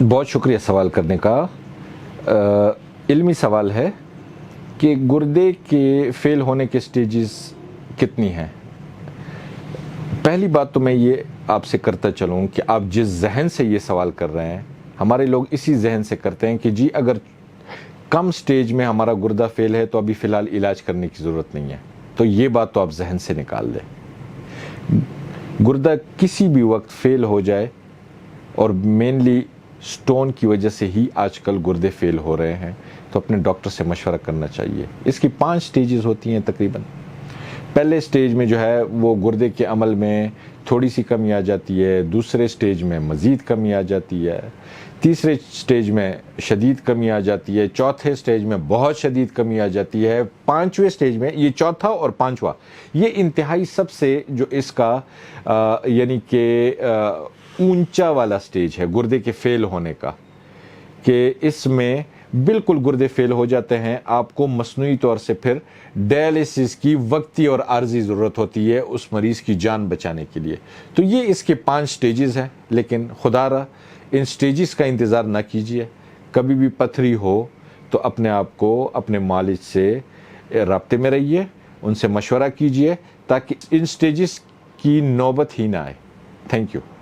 بہت شکریہ سوال کرنے کا. علمی سوال ہے کہ گردے کے فیل ہونے کے سٹیجز کتنی ہیں. پہلی بات تو میں یہ آپ سے کرتا چلوں کہ آپ جس ذہن سے یہ سوال کر رہے ہیں، ہمارے لوگ اسی ذہن سے کرتے ہیں کہ جی اگر کم سٹیج میں ہمارا گردہ فیل ہے تو ابھی فی الحال علاج کرنے کی ضرورت نہیں ہے. تو یہ بات تو آپ ذہن سے نکال دیں. گردہ کسی بھی وقت فیل ہو جائے، اور مینلی سٹون کی وجہ سے ہی آج کل گردے فیل ہو رہے ہیں، تو اپنے ڈاکٹر سے مشورہ کرنا چاہیے. اس کی 5 سٹیجز ہوتی ہیں تقریباً. پہلے سٹیج میں جو ہے وہ گردے کے عمل میں تھوڑی سی کمی آ جاتی ہے، دوسرے سٹیج میں مزید کمی آ جاتی ہے، تیسرے سٹیج میں شدید کمی آ جاتی ہے، چوتھے سٹیج میں بہت شدید کمی آ جاتی ہے، پانچویں سٹیج میں، یہ چوتھا اور پانچواں یہ انتہائی سب سے جو اس کا یعنی کہ اونچا والا سٹیج ہے گردے کے فیل ہونے کا، کہ اس میں بالکل گردے فیل ہو جاتے ہیں. آپ کو مصنوعی طور سے پھر ڈائلیسس کی وقتی اور عارضی ضرورت ہوتی ہے اس مریض کی جان بچانے کے لیے. تو یہ اس کے 5 سٹیجز ہیں. لیکن خدا را ان سٹیجز کا انتظار نہ کیجیے. کبھی بھی پتھری ہو تو اپنے آپ کو اپنے معالج سے رابطے میں رہیے، ان سے مشورہ کیجیے تاکہ ان سٹیجز کی نوبت ہی نہ آئے. Thank you.